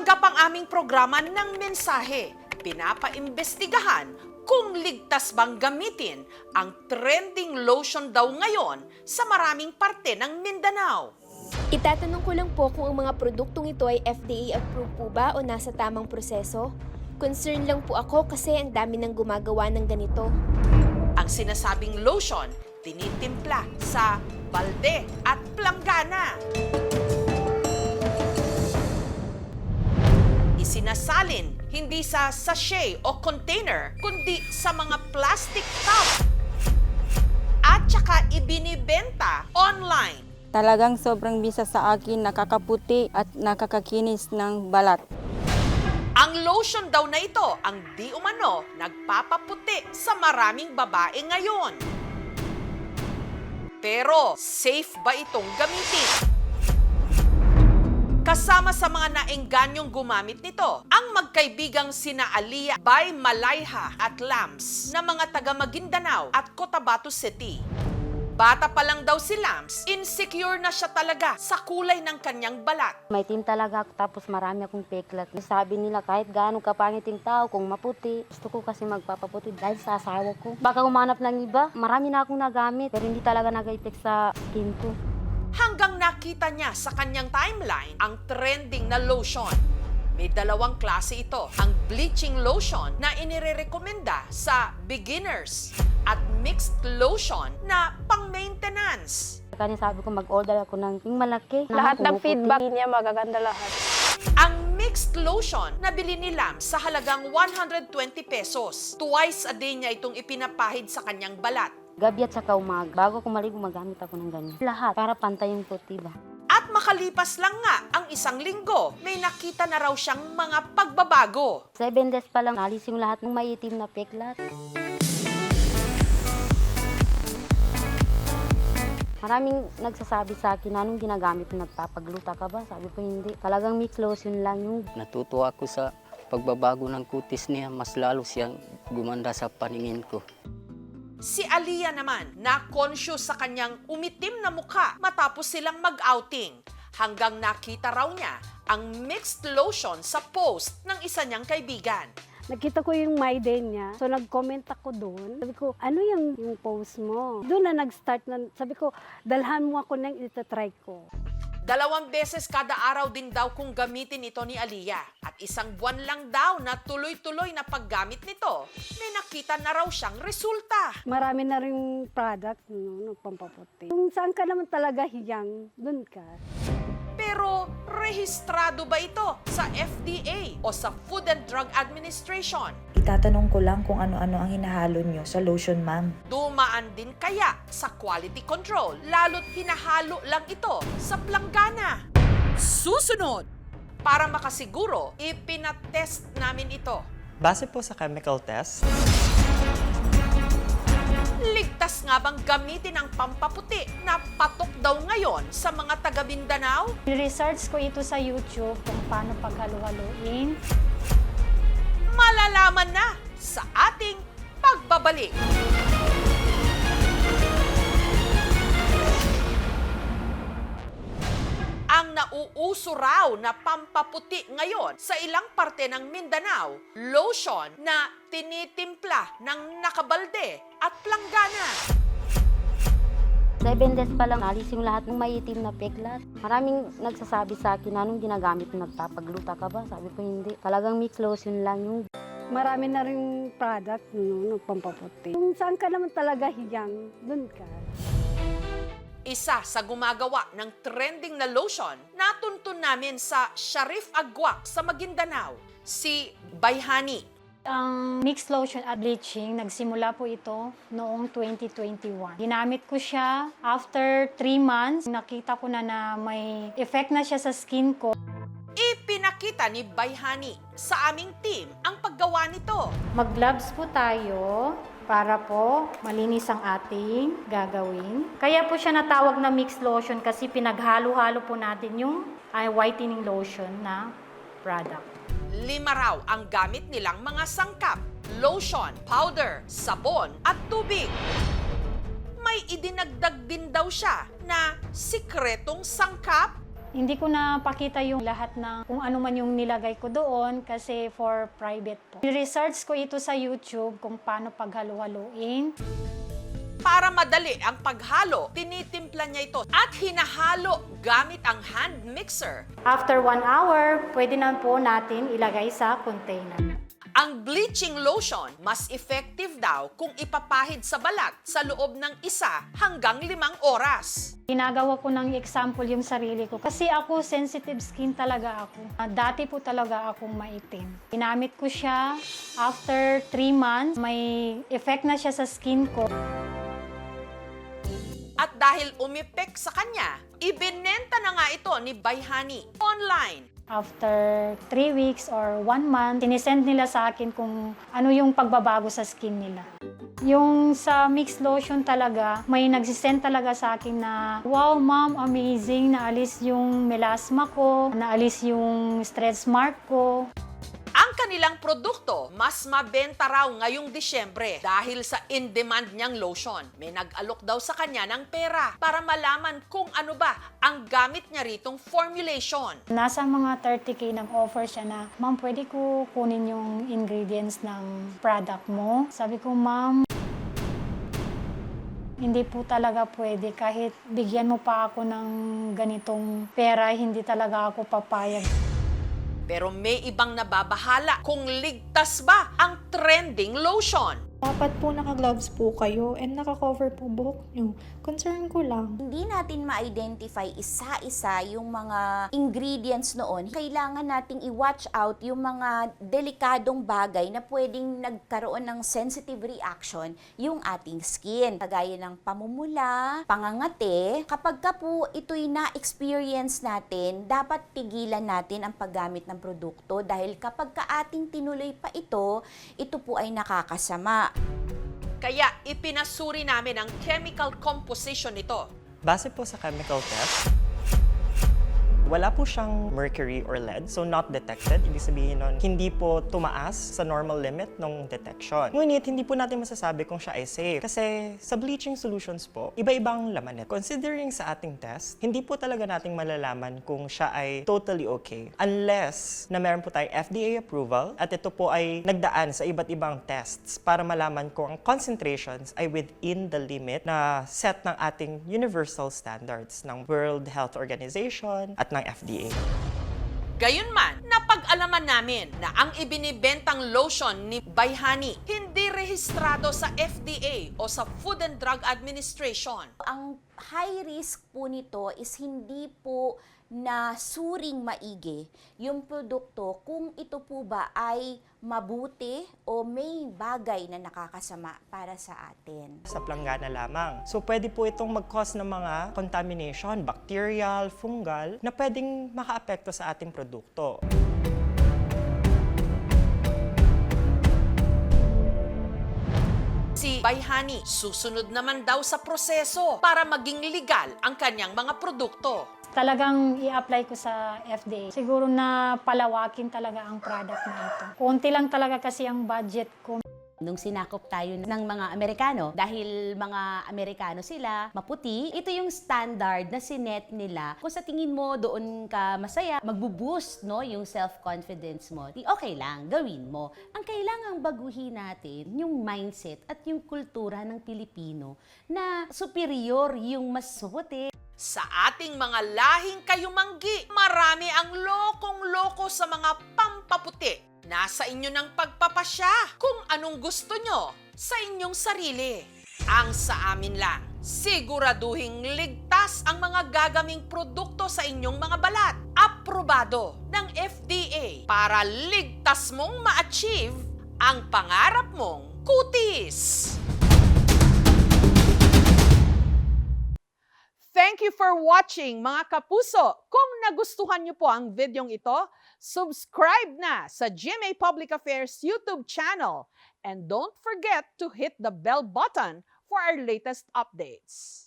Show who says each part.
Speaker 1: Tanggap ang aming programa ng mensahe. Pinapaimbestigahan kung ligtas bang gamitin ang trending lotion daw ngayon sa maraming parte ng Mindanao.
Speaker 2: Itatanong ko lang po kung ang mga produktong ito ay FDA approved po ba o nasa tamang proseso? Concern lang po ako kasi ang dami nang gumagawa ng ganito.
Speaker 1: Ang sinasabing lotion, tinitimpla sa balde at planggana. Isinasalin hindi sa sachet o container, kundi sa mga plastic tub. At saka ibinibenta online.
Speaker 3: Talagang sobrang bisa sa akin, nakakaputi at nakakakinis ng balat.
Speaker 1: Ang lotion daw na ito ang di umano nagpapaputi sa maraming babae ngayon. Pero safe ba itong gamitin? Kasama sa mga naengganyong gumamit nito, ang magkaibigang sina Aliyah by Malayha at Lams na mga taga Maguindanao at Cotabato City. Bata pa lang daw si Lams, insecure na siya talaga sa kulay ng kanyang balat.
Speaker 4: May team talaga ako tapos marami akong peklat. Sabi nila kahit gaano kapangit yung tao, kung maputi, gusto ko kasi magpapaputi dahil sa asawa ko. Baka umanap ng iba, marami na akong nagamit pero hindi talaga nag-effect sa skin ko.
Speaker 1: Hanggang nakita niya sa kanyang timeline ang trending na lotion. May dalawang klase ito, ang bleaching lotion na inirekomenda sa beginners at mixed lotion na pang-maintenance.
Speaker 4: Kaya sabi ko mag-order ako ng yung malaki.
Speaker 5: Lahat ng feedback niya magaganda lahat.
Speaker 1: Ang mixed lotion na bili ni Lam sa halagang 120 pesos. Twice a day niya itong ipinapahid sa kanyang balat.
Speaker 4: Gabi at saka umaga. Bago ko maligo, magamit ako ng ganyan. Lahat para pantay yung puti ba.
Speaker 1: At makalipas lang nga ang isang linggo, may nakita na raw siyang mga pagbabago.
Speaker 4: 7 days pa lang, alis yung lahat ng maitim na peklat. Maraming nagsasabi sa akin, anong ginagamit mo, nagpapagluta ka ba? Sabi ko hindi. Talagang mix lotion lang yung.
Speaker 6: Natutuwa ako sa pagbabago ng kutis niya, mas lalo siyang gumanda sa paningin ko.
Speaker 1: Si Aliyah naman, na-conscious sa kanyang umitim na mukha matapos silang mag-outing. Hanggang nakita raw niya ang mixed lotion sa post ng isa niyang kaibigan.
Speaker 5: Nakita ko yung My Day niya. So nag-comment ako doon. Sabi ko, ano yung post mo? Doon na nag-start na, sabi ko, dalhan mo ako nang itatry ko.
Speaker 1: 2 beses kada araw din daw kung gamitin ito ni Aliyah. At 1 buwan lang daw na tuloy-tuloy na paggamit nito, may nakita na raw siyang resulta.
Speaker 5: Marami na rin product, no, pampaputi. Kung saan ka naman talaga hiyang, doon ka.
Speaker 1: Pero rehistrado ba ito sa FDA o sa Food and Drug Administration?
Speaker 7: Itatanong ko lang kung ano-ano ang hinahalo nyo sa lotion, ma'am.
Speaker 1: Dumaan din kaya sa quality control, lalo't hinahalo lang ito sa planggana. Susunod! Para makasiguro, ipinatest namin ito.
Speaker 8: Base po sa chemical test,
Speaker 1: Ligtas nga bang gamitin ang pampaputi na patok daw ngayon sa mga taga Mindanao?
Speaker 9: Research ko ito sa YouTube kung paano paghalo-haluin.
Speaker 1: Malalaman na sa ating pagbabalik. Ang nauuso raw na pampaputi ngayon sa ilang parte ng Mindanao, lotion na tinitimpla ng nakabalde at planggana.
Speaker 4: 7 days pa lang, alis yung lahat ng maitim na peklat. Maraming nagsasabi sa akin, anong ginagamit mo, nagpapagluta ka ba? Sabi ko hindi. Talagang mix lotion lang yung.
Speaker 5: Marami na rin product, no, pampaputi. Kung saan ka naman talaga hiyang, doon ka.
Speaker 1: Isa sa gumagawa ng trending na lotion, natuntun namin sa Sharif Agwak sa Maguindanao, si Bayhani.
Speaker 9: Ang mixed lotion at bleaching, nagsimula po ito noong 2021. Ginamit ko siya after 3 months. Nakita ko na may effect na siya sa skin ko.
Speaker 1: Ipinakita ni Bayhani sa aming team ang paggawa nito.
Speaker 9: Mag-gloves po tayo para po malinis ang ating gagawin. Kaya po siya natawag na mixed lotion kasi pinaghalo-halo po natin yung whitening lotion na product.
Speaker 1: 5 raw ang gamit nilang mga sangkap, lotion, powder, sabon at tubig. May idinagdag din daw siya na sikretong sangkap.
Speaker 9: Hindi ko na pakita yung lahat ng kung ano man yung nilagay ko doon kasi for private po. I-research ko ito sa YouTube kung paano paghalo-haloin.
Speaker 1: Para madali ang paghalo, tinitimpla niya ito at hinahalo gamit ang hand mixer.
Speaker 9: After 1 hour, pwede na po natin ilagay sa container.
Speaker 1: Ang bleaching lotion, mas effective daw kung ipapahid sa balat sa loob ng 1 hanggang 5 oras.
Speaker 9: Ginagawa ko ng example yung sarili ko kasi ako sensitive skin talaga ako. Dati po talaga akong maitim. Ginamit ko siya, after 3 months, may effect na siya sa skin ko.
Speaker 1: At dahil umipek sa kanya, ibinenta na nga ito ni Bayhani online.
Speaker 9: After 3 weeks or 1 month, sinisend nila sa akin kung ano yung pagbabago sa skin nila. Yung sa mixed lotion talaga, may nagsisend talaga sa akin na, wow ma'am, amazing, naalis yung melasma ko, naalis yung stretch mark ko.
Speaker 1: Ang kanilang produkto mas mabenta raw ngayong Disyembre dahil sa in-demand niyang lotion. May nag-alok daw sa kanya ng pera para malaman kung ano ba ang gamit niya ritong formulation.
Speaker 9: Nasa mga 30K ng offer siya na, ma'am, pwede ko kunin yung ingredients ng product mo? Sabi ko, ma'am, hindi po talaga pwede. Kahit bigyan mo pa ako ng ganitong pera, hindi talaga ako papayag.
Speaker 1: Pero may ibang nababahala kung ligtas ba ang trending lotion.
Speaker 10: Dapat po naka-gloves po kayo and naka-cover po buhok nyo. Concern ko lang.
Speaker 11: Hindi natin ma-identify isa-isa yung mga ingredients noon. Kailangan nating i-watch out yung mga delikadong bagay na pwedeng nagkaroon ng sensitive reaction yung ating skin. Kagaya ng pamumula, pangangate. Kapag ka po ito'y na-experience natin, dapat pigilan natin ang paggamit ng produkto dahil kapag ka ating tinuloy pa ito po ay nakakasama.
Speaker 1: Kaya ipinasuri namin ang chemical composition nito.
Speaker 8: Base po sa chemical test, wala po siyang mercury or lead, so not detected. Ibig sabihin nun, hindi po tumaas sa normal limit ng detection. Ngunit, hindi po natin masasabi kung siya ay safe. Kasi sa bleaching solutions po, iba-ibang laman nito. Considering sa ating test, hindi po talaga nating malalaman kung siya ay totally okay. Unless na meron po tayong FDA approval at ito po ay nagdaan sa iba't ibang tests para malaman kung ang concentrations ay within the limit na set ng ating universal standards ng World Health Organization at ng FDA.
Speaker 1: Gayunman, napag-alaman namin na ang ibinibentang lotion ni Bayhani hindi rehistrado sa FDA o sa Food and Drug Administration.
Speaker 11: Ang high risk po nito is hindi po na suring maigi yung produkto kung ito po ba ay mabuti o may bagay na nakakasama para sa atin.
Speaker 8: Sa planggana lamang. So pwede po itong mag-cause ng mga contamination, bacterial, fungal, na pwedeng makaapekto sa ating produkto.
Speaker 1: Si Bayhani, susunod naman daw sa proseso para maging legal ang kanyang mga produkto.
Speaker 9: Talagang i-apply ko sa FDA. Siguro na palawakin talaga ang product na ito. Konti lang talaga kasi ang budget ko.
Speaker 12: Nung sinakop tayo ng mga Amerikano, dahil mga Amerikano sila, maputi, ito yung standard na sinet nila. Kung sa tingin mo doon ka masaya, magbo-boost no, yung self-confidence mo, di okay lang, gawin mo. Ang kailangang baguhin natin, yung mindset at yung kultura ng Pilipino na superior yung mas maputi.
Speaker 1: Sa ating mga lahing kayumanggi, marami ang lokong-loko sa mga pampaputi. Nasa inyo ng pagpapasya kung anong gusto nyo sa inyong sarili. Ang sa amin lang, siguraduhing ligtas ang mga gagaming produkto sa inyong mga balat. Aprobado ng FDA para ligtas mong ma-achieve ang pangarap mong kutis. Thank you for watching, mga kapuso. Kung nagustuhan niyo po ang videong ito, subscribe na sa GMA Public Affairs YouTube channel. And don't forget to hit the bell button for our latest updates.